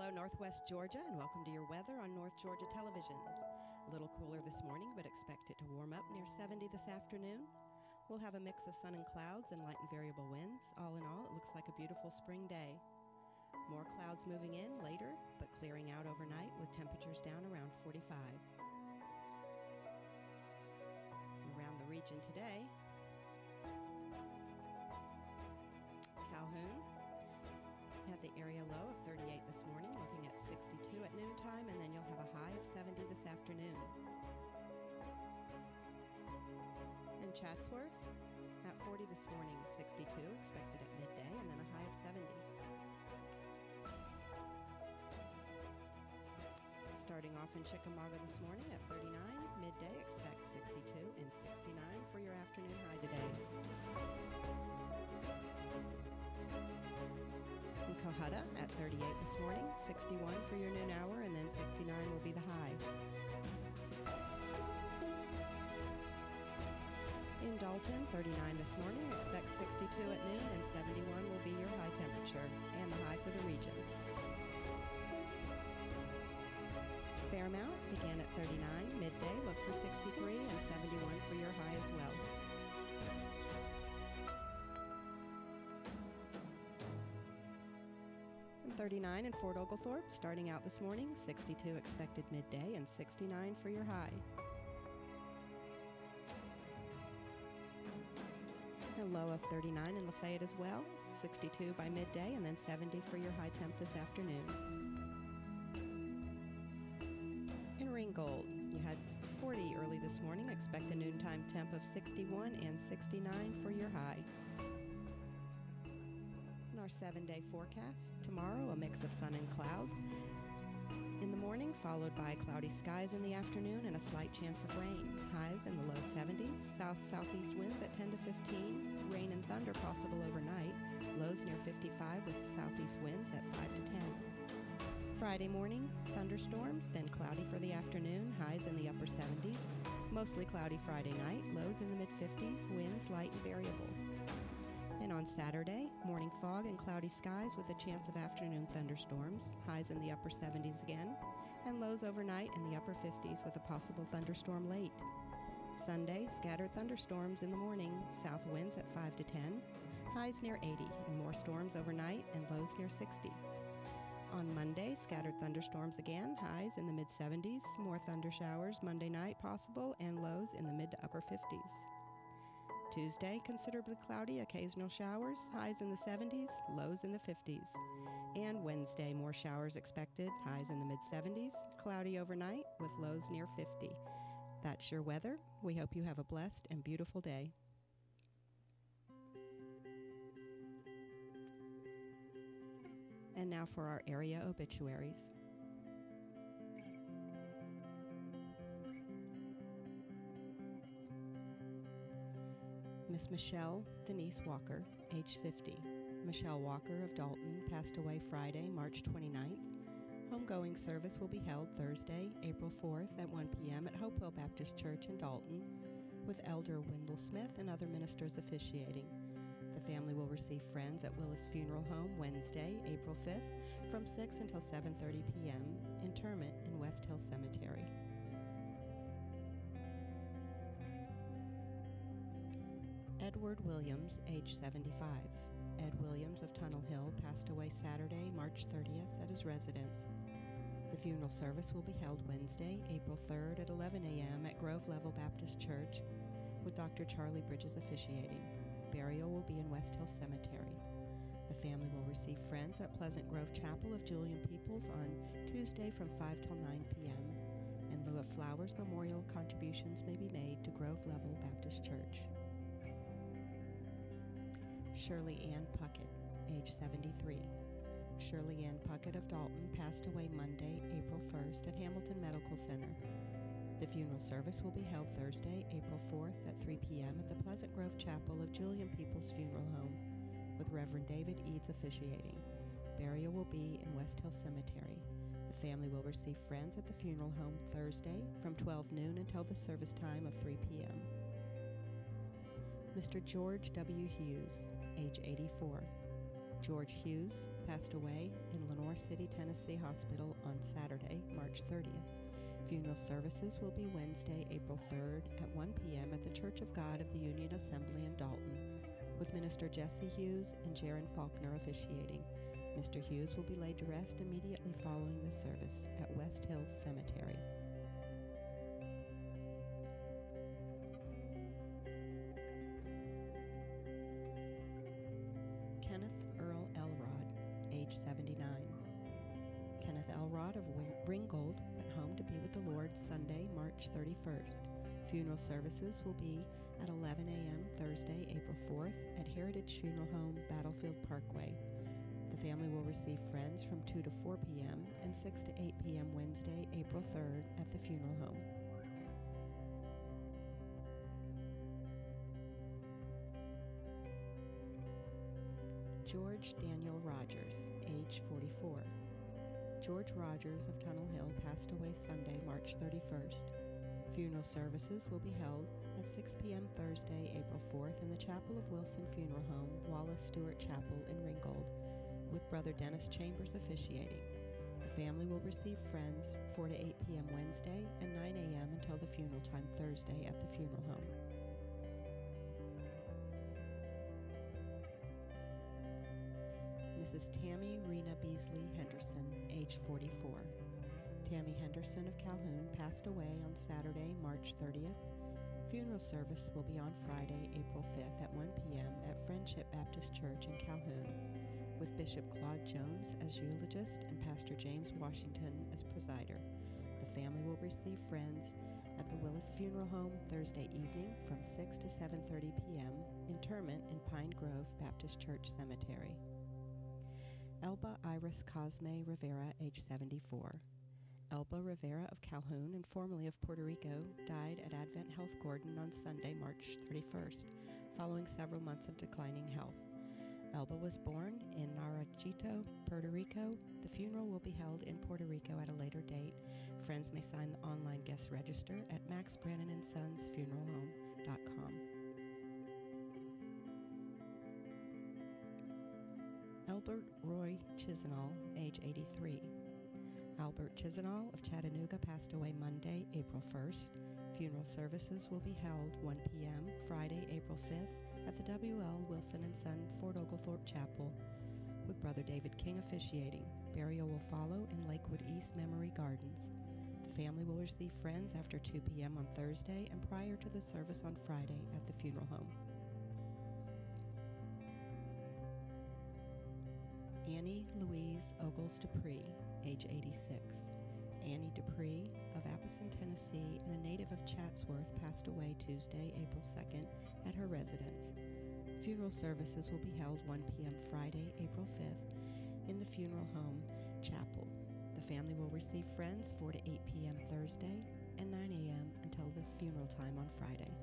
Hello, Northwest Georgia, and welcome to your weather on North Georgia Television. A little cooler this morning, but expect it to warm up near 70 this afternoon. We'll have a mix of sun and clouds and light and variable winds. All in all, it looks like a beautiful spring day. More clouds moving in later, but clearing out overnight with temperatures down around 45. Around the region today, Calhoun had the area low of 38 this morning, looking at 62 at noontime, and then you'll have a high of 70 this afternoon. In Chatsworth, at 40 this morning, 62 expected at midday, and then a high of 70. Starting off in Chickamauga this morning at 39, midday expect 62 and 69 for your afternoon high today. In Cohutta at 38 this morning, 61 for your noon hour, and then 69 will be the high. In Dalton, 39 this morning, expect 62 at noon, and 71 will be your high temperature and the high for the region. Fairmount began at 39, midday look for 63 and 71 for your high as well. 39 in Fort Oglethorpe, starting out this morning, 62 expected midday and 69 for your high. A low of 39 in Lafayette as well, 62 by midday and then 70 for your high temp this afternoon. In Ringgold, you had 40 early this morning, expect a noontime temp of 61 and 69 for your high. Our 7-day forecast. Tomorrow, a mix of sun and clouds in the morning, followed by cloudy skies in the afternoon and a slight chance of rain. Highs in the low 70s, south-southeast winds at 10 to 15, rain and thunder possible overnight, lows near 55 with southeast winds at 5 to 10. Friday morning, thunderstorms, then cloudy for the afternoon, highs in the upper 70s, mostly cloudy Friday night, lows in the mid-50s, winds light and variable. And on Saturday, morning fog and cloudy skies with a chance of afternoon thunderstorms, highs in the upper 70s again, and lows overnight in the upper 50s with a possible thunderstorm late. Sunday, scattered thunderstorms in the morning, south winds at 5 to 10, highs near 80, and more storms overnight and lows near 60. On Monday, scattered thunderstorms again, highs in the mid-70s, more thunder showers Monday night possible, and lows in the mid to upper 50s. Tuesday, considerably cloudy, occasional showers, highs in the 70s, lows in the 50s. And Wednesday, more showers expected, highs in the mid-70s, cloudy overnight with lows near 50. That's your weather. We hope you have a blessed and beautiful day. And now for our area obituaries. Miss Michelle Denise Walker, age 50. Michelle Walker of Dalton passed away Friday, March 29th. Homegoing service will be held Thursday, April 4th at 1 p.m. at Hopewell Baptist Church in Dalton, with Elder Wendell Smith and other ministers officiating. The family will receive friends at Willis Funeral Home Wednesday, April 5th, from 6 until 7:30 p.m. Interment in West Hill Cemetery. Edward Williams, age 75. Ed Williams of Tunnel Hill passed away Saturday, March 30th at his residence. The funeral service will be held Wednesday, April 3rd at 11 a.m. at Grove Level Baptist Church, with Dr. Charlie Bridges officiating. Burial will be in West Hill Cemetery. The family will receive friends at Pleasant Grove Chapel of Julian Peoples on Tuesday from 5 till 9 p.m. In lieu of flowers, memorial contributions may be made to Grove Level Baptist Church. Shirley Ann Puckett, age 73. Shirley Ann Puckett of Dalton passed away Monday, April 1st at Hamilton Medical Center. The funeral service will be held Thursday, April 4th at 3 p.m. at the Pleasant Grove Chapel of Julian Peoples Funeral Home, with Reverend David Eads officiating. Burial will be in West Hill Cemetery. The family will receive friends at the funeral home Thursday from 12 noon until the service time of 3 p.m. Mr. George W. Hughes, age 84. George Hughes passed away in Lenoir City, Tennessee Hospital on Saturday, March 30th. Funeral services will be Wednesday, April 3rd at 1 p.m. at the Church of God of the Union Assembly in Dalton, with Minister Jesse Hughes and Jaron Faulkner officiating. Mr. Hughes will be laid to rest immediately following the service at West Hills Cemetery. Kenneth Earl Elrod, age 79. Kenneth Elrod of Ringgold went home to be with the Lord Sunday, March 31st. Funeral services will be at 11 a.m. Thursday, April 4th at Heritage Funeral Home, Battlefield Parkway. The family will receive friends from 2 to 4 p.m. and 6 to 8 p.m. Wednesday, April 3rd at the funeral home. George Daniel Rogers, age 44. George Rogers of Tunnel Hill passed away Sunday, March 31st. Funeral services will be held at 6 p.m. Thursday, April 4th in the Chapel of Wilson Funeral Home, Wallace Stewart Chapel in Ringgold, with Brother Dennis Chambers officiating. The family will receive friends 4 to 8 p.m. Wednesday and 9 a.m. until the funeral time Thursday at the funeral home. Mrs. Tammy Rena Beasley Henderson, age 44. Tammy Henderson of Calhoun passed away on Saturday, March 30th. Funeral service will be on Friday, April 5th at 1 p.m. at Friendship Baptist Church in Calhoun, with Bishop Claude Jones as eulogist and Pastor James Washington as presider. The family will receive friends at the Willis Funeral Home Thursday evening from 6 to 7:30 p.m. Interment in Pine Grove Baptist Church Cemetery. Elba Iris Cosme Rivera, age 74. Elba Rivera of Calhoun and formerly of Puerto Rico died at Advent Health Gordon on Sunday, March 31st, following several months of declining health. Elba was born in Naranjito, Puerto Rico. The funeral will be held in Puerto Rico at a later date. Friends may sign the online guest register at maxbrannonsonsfuneralhome.com. Albert Roy Chisenall, age 83. Albert Chisenall of Chattanooga passed away Monday, April 1st. Funeral services will be held 1 p.m. Friday, April 5th at the W.L. Wilson & Son Fort Oglethorpe Chapel, with Brother David King officiating. Burial will follow in Lakewood East Memory Gardens. The family will receive friends after 2 p.m. on Thursday and prior to the service on Friday at the funeral home. Annie Louise Ogles Dupree, age 86. Annie Dupree of Appleton, Tennessee, and a native of Chatsworth passed away Tuesday, April 2nd, at her residence. Funeral services will be held 1 p.m. Friday, April 5th, in the funeral home chapel. The family will receive friends 4 to 8 p.m. Thursday and 9 a.m. until the funeral time on Friday.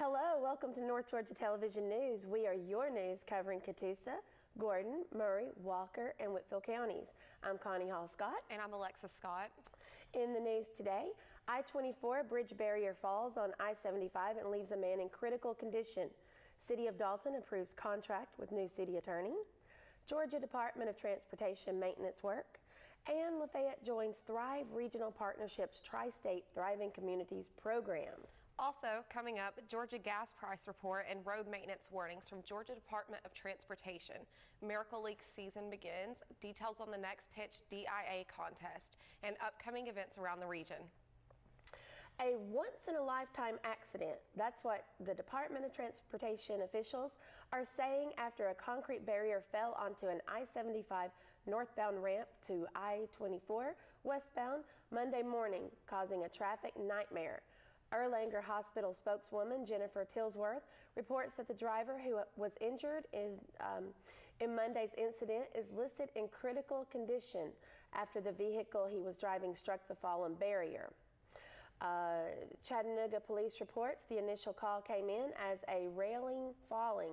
Hello, welcome to North Georgia Television News. We are your news covering Catoosa, Gordon, Murray, Walker, and Whitfield counties. I'm Connie Hall Scott. And I'm Alexa Scott. In the news today, I-24 bridge barrier falls on I-75 and leaves a man in critical condition. City of Dalton approves contract with new city attorney. Georgia Department of Transportation maintenance work. And Lafayette joins Thrive Regional Partnership's Tri-State Thriving Communities program. Also coming up, Georgia gas price report and road maintenance warnings from Georgia Department of Transportation. Miracle League season begins, details on the next pitch DIA contest, and upcoming events around the region. A once-in-a-lifetime accident. That's what the Department of Transportation officials are saying after a concrete barrier fell onto an I-75 northbound ramp to I-24 westbound Monday morning, causing a traffic nightmare. Erlanger Hospital spokeswoman Jennifer Tilsworth reports that the driver who was injured in Monday's incident is listed in critical condition after the vehicle he was driving struck the fallen barrier. Chattanooga police reports the initial call came in as a railing falling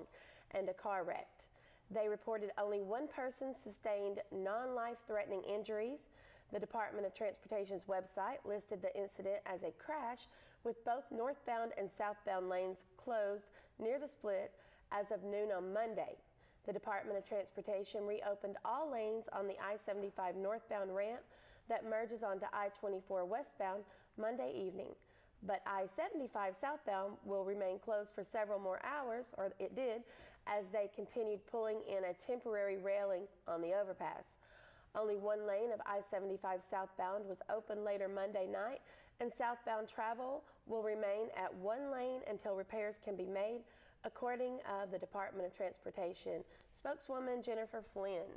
and a car wrecked. They reported only one person sustained non-life-threatening injuries. The Department of Transportation's website listed the incident as a crash with both northbound and southbound lanes closed near the split as of noon on Monday. The Department of Transportation reopened all lanes on the I-75 northbound ramp that merges onto I-24 westbound Monday evening, but I-75 southbound will remain closed for several more hours, or it did, as they continued pulling in a temporary railing on the overpass. Only one lane of I-75 southbound was open later Monday night, and southbound travel will remain at one lane until repairs can be made, according to the Department of Transportation spokeswoman Jennifer Flynn.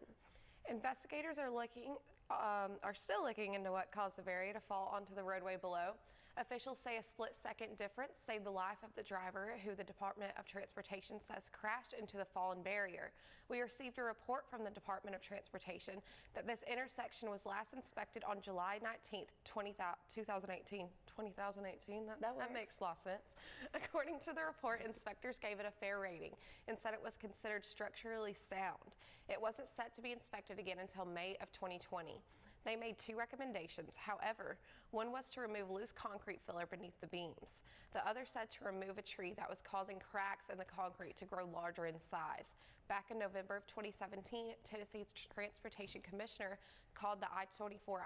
Investigators are still looking into what caused the barrier to fall onto the roadway below. Officials say a split-second difference saved the life of the driver, who the Department of Transportation says crashed into the fallen barrier. We received a report from the Department of Transportation that this intersection was last inspected on July 19th, 2018. 2018? That makes a lot of sense. According to the report, inspectors gave it a fair rating and said it was considered structurally sound. It wasn't set to be inspected again until May of 2020. They made two recommendations. However, one was to remove loose concrete filler beneath the beams. The other said to remove a tree that was causing cracks in the concrete to grow larger in size. Back in November of 2017, Tennessee's Transportation Commissioner called the I-24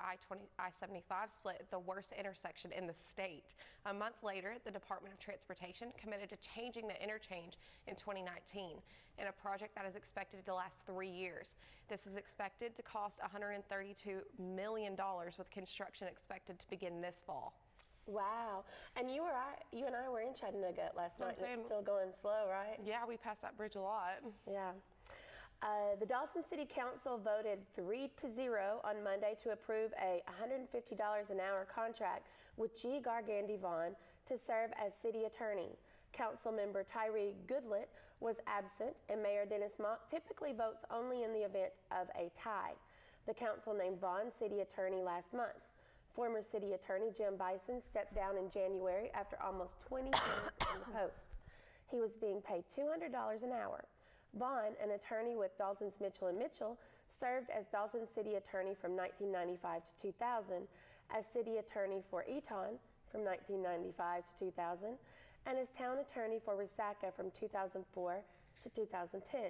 I-75 split the worst intersection in the state. A month later, the Department of Transportation committed to changing the interchange in 2019 in a project that is expected to last 3 years. This is expected to cost $132 million, with construction expected to begin this fall. Wow. And you and I were in Chattanooga last night, and it's still going slow, right? Yeah, we pass that bridge a lot. Yeah. The Dalton City Council voted 3-0 on Monday to approve a $150 an hour contract with G. Gargandy Vaughn to serve as city attorney. Council member Tyree Goodlett was absent, and Mayor Dennis Mock typically votes only in the event of a tie. The council named Vaughn city attorney last month. Former city attorney Jim Bison stepped down in January after almost 20 years in the post. He was being paid $200 an hour. Vaughn, an attorney with Dalton's Mitchell & Mitchell, served as Dalton city attorney from 1995 to 2000, as city attorney for Eton from 1995 to 2000, and as town attorney for Resaca from 2004 to 2010.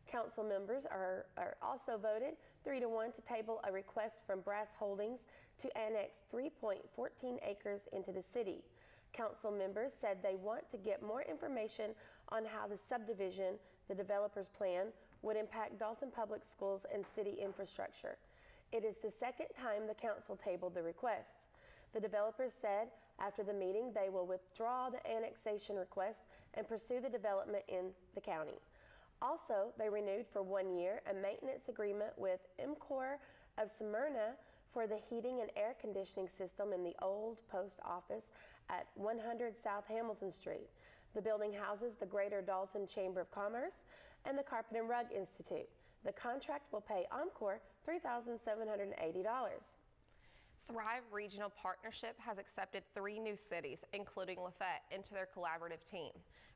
Council members are also voted 3-1 to table a request from Brass Holdings to annex 3.14 acres into the city. Council members said they want to get more information on how the subdivision, the developer's plan, would impact Dalton Public Schools and city infrastructure. It is the second time the council tabled the request. The developers said after the meeting they will withdraw the annexation request and pursue the development in the county. Also, they renewed for 1 year a maintenance agreement with EMCOR of Smyrna for the heating and air conditioning system in the old post office at 100 South Hamilton Street. The building houses the Greater Dalton Chamber of Commerce and the Carpet and Rug Institute. The contract will pay EMCOR $3,780. Thrive Regional Partnership has accepted 3 new cities, including Lafayette, into their collaborative team.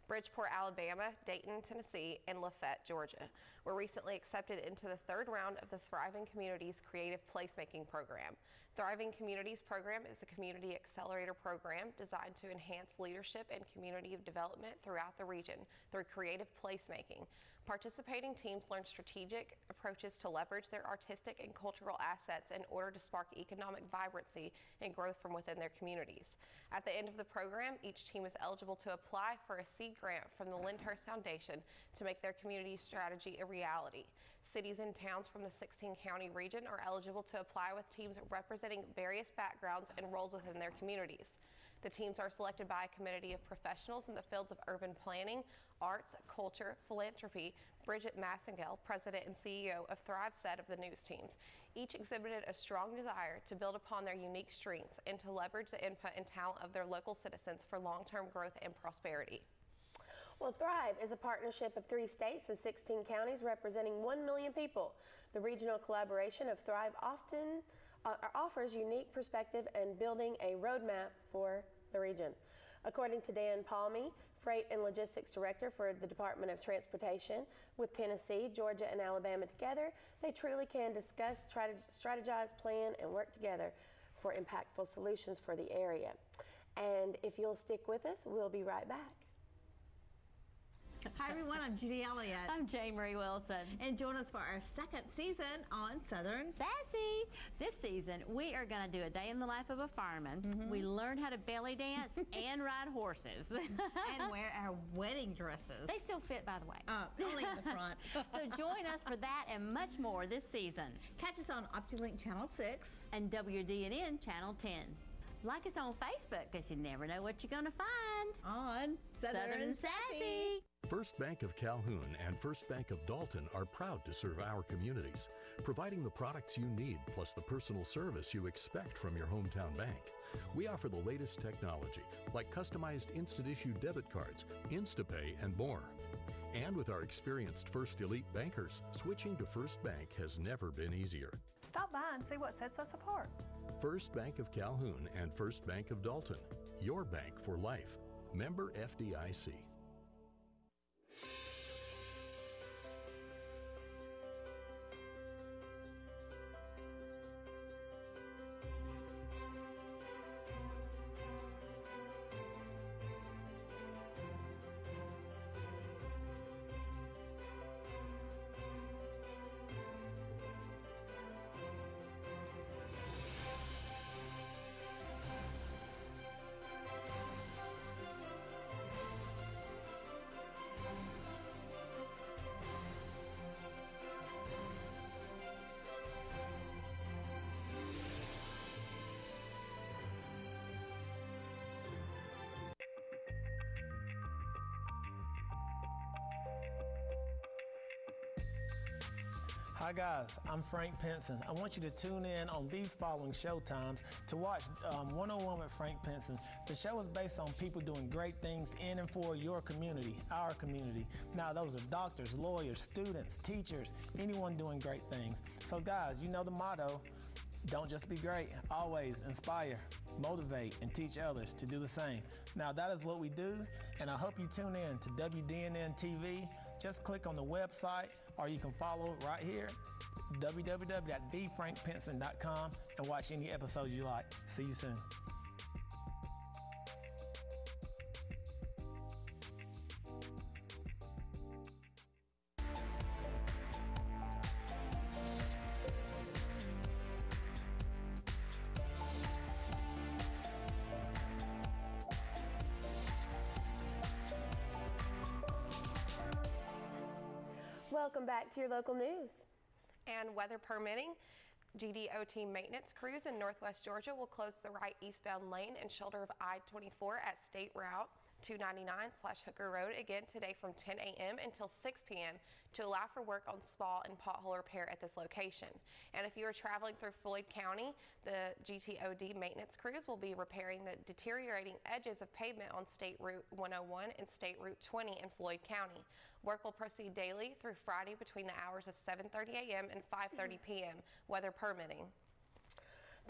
Bridgeport, Alabama, Dayton, Tennessee, and Lafayette, Georgia were recently accepted into the 3rd round of the Thriving Communities Creative Placemaking Program. Thriving Communities Program is a community accelerator program designed to enhance leadership and community development throughout the region through creative placemaking. Participating teams learn strategic approaches to leverage their artistic and cultural assets in order to spark economic vibrancy and growth from within their communities. At the end of the program, each team is eligible to apply for a seed grant from the Lyndhurst Foundation to make their community strategy a reality. Cities and towns from the 16-county region are eligible to apply with teams representing various backgrounds and roles within their communities. The teams are selected by a committee of professionals in the fields of urban planning, arts, culture, philanthropy. Bridget Massengale, President and CEO of Thrive, said of the news teams, each exhibited a strong desire to build upon their unique strengths and to leverage the input and talent of their local citizens for long-term growth and prosperity. Well, Thrive is a partnership of 3 states and 16 counties representing 1 million people. The regional collaboration of Thrive often offers unique perspective and building a roadmap for the region. According to Dan Palmy, Freight and Logistics Director for the Department of Transportation, with Tennessee, Georgia, and Alabama together, they truly can discuss, strategize, plan, and work together for impactful solutions for the area. And if you'll stick with us, we'll be right back. Hi everyone, I'm Judy Elliott. I'm Jane Marie Wilson. And join us for our 2nd season on Southern Sassy. This season, we are going to do a day in the life of a fireman. We learn how to belly dance and ride horses. and wear our wedding dresses. They still fit, by the way. Only in the front. So join us for that and much more this season. Catch us on OptiLink Channel 6 and WDNN Channel 10. Like us on Facebook, because you never know what you're going to find on Southern Sassy. First Bank of Calhoun and First Bank of Dalton are proud to serve our communities, providing the products you need plus the personal service you expect from your hometown bank. We offer the latest technology like customized instant issue debit cards, InstaPay, and more. And with our experienced First Elite bankers, switching to First Bank has never been easier. Stop by and see what sets us apart. First Bank of Calhoun and First Bank of Dalton, your bank for life. Member FDIC. Hi guys, I'm Frank Pinson. I want you to tune in on these following show times to watch 101 with Frank Pinson. The show is based on people doing great things in and for your community, our community. Now those are doctors, lawyers, students, teachers, anyone doing great things. So guys, you know the motto, don't just be great, always inspire, motivate, and teach others to do the same. Now that is what we do, and I hope you tune in to WDNN TV. Just click on the website, or you can follow right here, www.thefrankpinson.com, and watch any episodes you like. See you soon. Welcome back to your local news. And weather permitting, GDOT maintenance crews in Northwest Georgia will close the right eastbound lane and shoulder of I-24 at State Route 299/Hooker Road again today from 10 a.m. until 6 p.m. to allow for work on spall and pothole repair at this location. And if you are traveling through Floyd County, the GTOD maintenance crews will be repairing the deteriorating edges of pavement on State Route 101 and State Route 20 in Floyd County. Work will proceed daily through Friday between the hours of 7:30 a.m. and 5:30 p.m., weather permitting.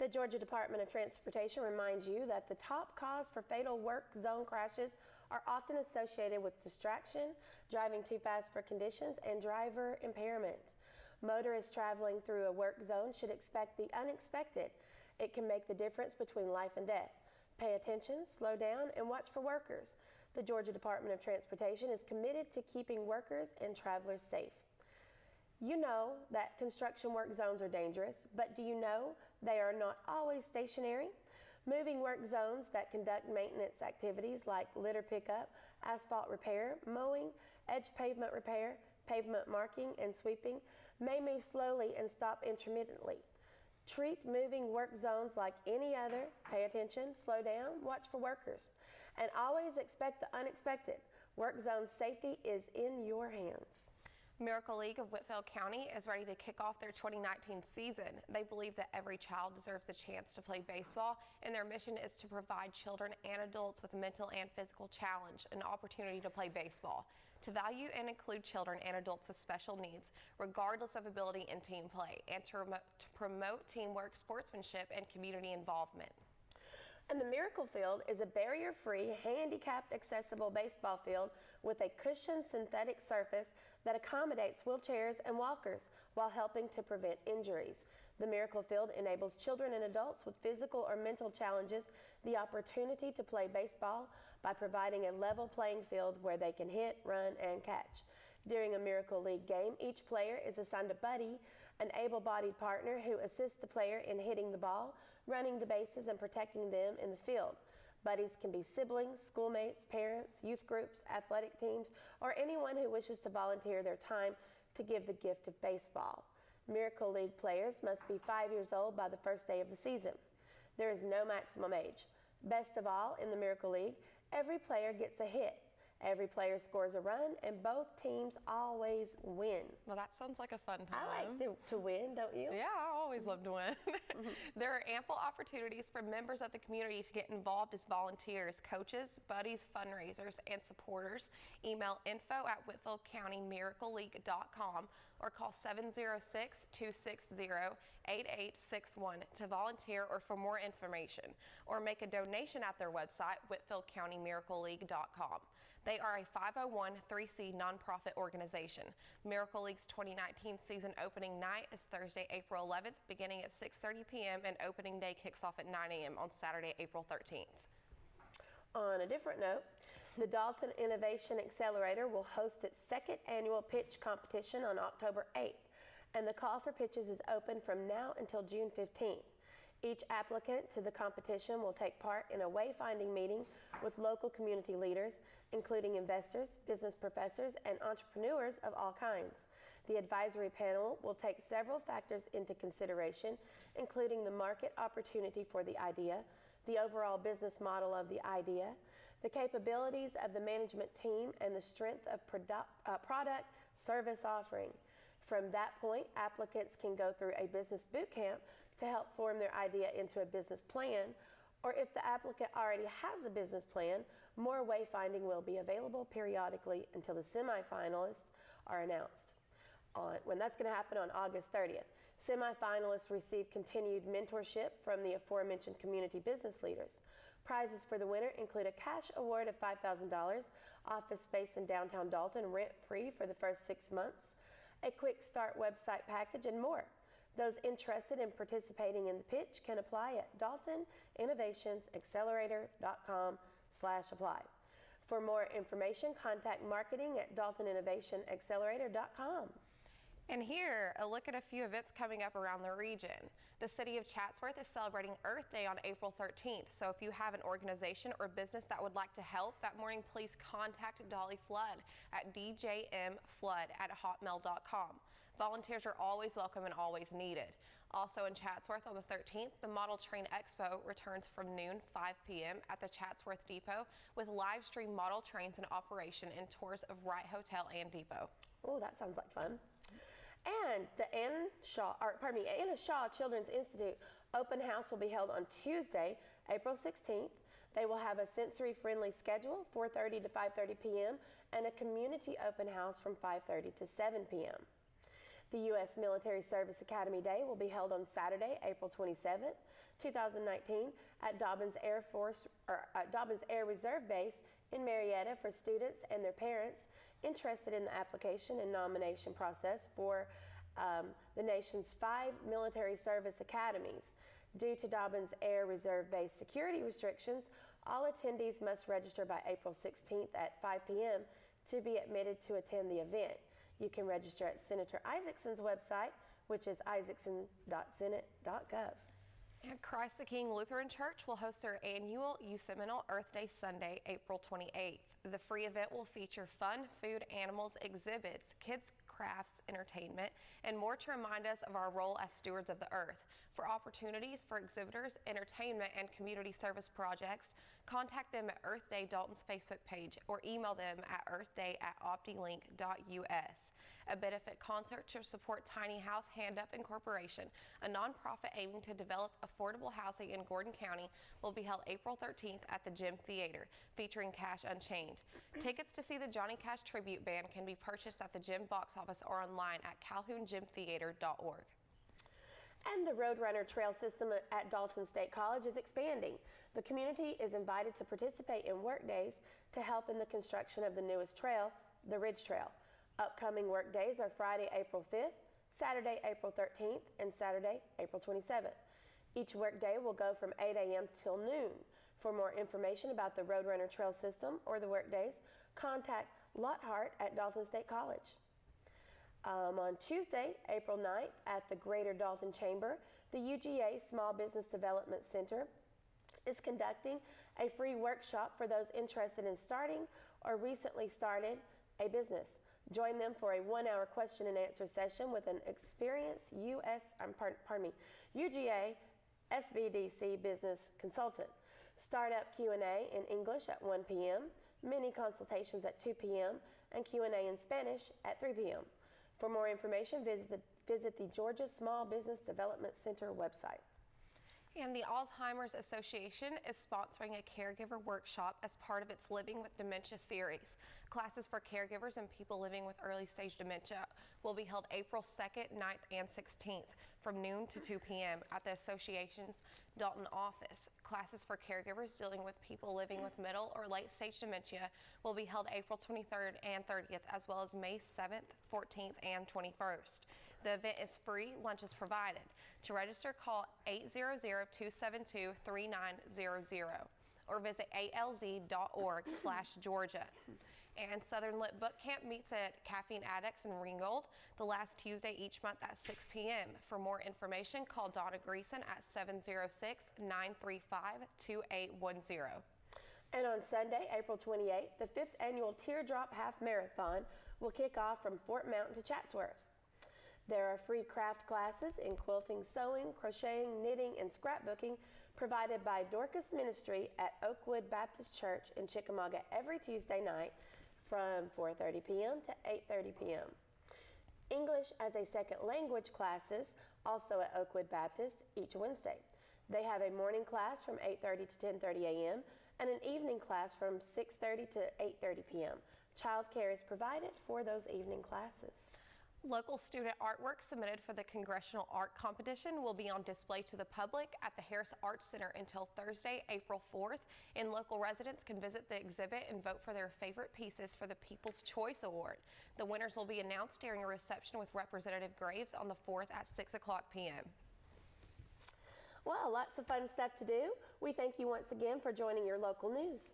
The Georgia Department of Transportation reminds you that the top cause for fatal work zone crashes are often associated with distraction, driving too fast for conditions, and driver impairment. Motorists traveling through a work zone should expect the unexpected. It can make the difference between life and death. Pay attention, slow down, and watch for workers. The Georgia Department of Transportation is committed to keeping workers and travelers safe. You know that construction work zones are dangerous, but do you know they are not always stationary? Moving work zones that conduct maintenance activities like litter pickup, asphalt repair, mowing, edge pavement repair, pavement marking, and sweeping may move slowly and stop intermittently. Treat moving work zones like any other. Pay attention, slow down, watch for workers, and always expect the unexpected. Work zone safety is in your hands. Miracle League of Whitfield County is ready to kick off their 2019 season. They believe that every child deserves a chance to play baseball, and their mission is to provide children and adults with mental and physical challenge an opportunity to play baseball, to value and include children and adults with special needs, regardless of ability in team play, and to promote teamwork, sportsmanship, and community involvement. And the Miracle Field is a barrier-free, handicapped accessible baseball field with a cushioned synthetic surface that accommodates wheelchairs and walkers while helping to prevent injuries. The Miracle Field enables children and adults with physical or mental challenges the opportunity to play baseball by providing a level playing field where they can hit, run, and catch. During a Miracle League game, each player is assigned a buddy, an able-bodied partner who assists the player in hitting the ball, running the bases, and protecting them in the field. Buddies can be siblings, schoolmates, parents, youth groups, athletic teams, or anyone who wishes to volunteer their time to give the gift of baseball. Miracle League players must be 5 years old by the first day of the season. There is no maximum age. Best of all, in the Miracle League, every player gets a hit. Every player scores a run, and both teams always win. Well, that sounds like a fun time. I like to win, don't you? Yeah, I always love to win. There are ample opportunities for members of the community to get involved as volunteers, coaches, buddies, fundraisers, and supporters. Email info@WhitfieldCountyMiracleLeague.com or call 706-260-8861 to volunteer or for more information, or make a donation at their website, WhitfieldCountyMiracleLeague.com. They are a 501(c)(3) nonprofit organization. Miracle League's 2019 season opening night is Thursday, April 11th, beginning at 6:30 p.m., and opening day kicks off at 9 a.m. on Saturday, April 13th. On a different note, the Dalton Innovation Accelerator will host its second annual pitch competition on October 8th, and the call for pitches is open from now until June 15th. Each applicant to the competition will take part in a wayfinding meeting with local community leaders, including investors, business professors, and entrepreneurs of all kinds. The advisory panel will take several factors into consideration, including the market opportunity for the idea, the overall business model of the idea, the capabilities of the management team, and the strength of product service offering. From that point, applicants can go through a business boot camp to help form their idea into a business plan, or if the applicant already has a business plan, more wayfinding will be available periodically until the semifinalists are announced. When that's going to happen on August 30th. Semifinalists receive continued mentorship from the aforementioned community business leaders. Prizes for the winner include a cash award of $5,000, office space in downtown Dalton rent-free for the first 6 months, a quick start website package, and more. Those interested in participating in the pitch can apply at daltoninnovationsaccelerator.com/apply. For more information, contact marketing at daltoninnovationaccelerator.com. And here, a look at a few events coming up around the region. The city of Chatsworth is celebrating Earth Day on April 13th, so if you have an organization or business that would like to help that morning, please contact Dolly Flood at djmflood@hotmail.com. Volunteers are always welcome and always needed. Also in Chatsworth on the 13th, the Model Train Expo returns from noon 5 p.m. at the Chatsworth Depot with live stream model trains in operation and tours of Wright Hotel and Depot. Oh, that sounds like fun. And the Anna Shaw Children's Institute open house will be held on Tuesday, April 16th. They will have a sensory-friendly schedule, 4:30 to 5:30 p.m., and a community open house from 5:30 to 7 p.m. The U.S. Military Service Academy Day will be held on Saturday, April 27th, 2019 at Dobbins Air Reserve Base in Marietta for students and their parents interested in the application and nomination process for the nation's 5 military service academies. Due to Dobbins Air Reserve Base security restrictions, all attendees must register by April 16th at 5 p.m. to be admitted to attend the event. You can register at Senator Isaacson's website, which is isaacson.senate.gov. And Christ the King Lutheran Church will host their annual Yosemite Earth Day Sunday, April 28th. The free event will feature fun, food, animals, exhibits, kids, crafts, entertainment, and more to remind us of our role as stewards of the earth. For opportunities for exhibitors, entertainment, and community service projects, contact them at Earth Day Dalton's Facebook page or email them at earthday@optilink.us. A benefit concert to support Tiny House Hand Up Incorporation, a nonprofit aiming to develop affordable housing in Gordon County, will be held April 13th at the Gym Theater, featuring Cash Unchained. Tickets to see the Johnny Cash Tribute Band can be purchased at the Gym box office or online at calhoungymtheater.org. And the Roadrunner Trail system at Dalton State College is expanding. The community is invited to participate in work days to help in the construction of the newest trail, the Ridge Trail. Upcoming work days are Friday, April 5th, Saturday, April 13th, and Saturday, April 27th. Each work day will go from 8 a.m. till noon. For more information about the Roadrunner Trail system or the work days, contact Lockhart at Dalton State College. On Tuesday, April 9th, at the Greater Dalton Chamber, the UGA Small Business Development Center is conducting a free workshop for those interested in starting or recently started a business. Join them for a 1-hour question and answer session with an experienced UGA SBDC business consultant. Startup Q&A in English at 1 p.m., mini consultations at 2 p.m., and Q&A in Spanish at 3 p.m. For more information, visit the Georgia Small Business Development Center website. And the Alzheimer's Association is sponsoring a caregiver workshop as part of its Living with Dementia series. Classes for caregivers and people living with early stage dementia will be held April 2nd, 9th, and 16th from noon to 2 p.m. at the association's Dalton office. Classes for caregivers dealing with people living with middle or late stage dementia will be held April 23rd and 30th, as well as May 7th, 14th, and 21st. The event is free, lunch is provided. To register, call 800-272-3900 or visit alz.org/Georgia. And Southern Lit Book Camp meets at Caffeine Addicts in Ringgold the last Tuesday each month at 6 p.m. For more information, call Donna Greason at 706-935-2810. And on Sunday, April 28th, the 5th annual Teardrop Half Marathon will kick off from Fort Mountain to Chatsworth. There are free craft classes in quilting, sewing, crocheting, knitting, and scrapbooking provided by Dorcas Ministry at Oakwood Baptist Church in Chickamauga every Tuesday night from 4:30 p.m. to 8:30 p.m. English as a second language classes also at Oakwood Baptist each Wednesday. They have a morning class from 8:30 to 10:30 a.m. and an evening class from 6:30 to 8:30 p.m. Childcare is provided for those evening classes. Local student artwork submitted for the Congressional Art Competition will be on display to the public at the Harris Arts Center until Thursday, April 4th, and local residents can visit the exhibit and vote for their favorite pieces for the People's Choice Award. The winners will be announced during a reception with Representative Graves on the 4th at 6 o'clock p.m. Well, lots of fun stuff to do. We thank you once again for joining your local news.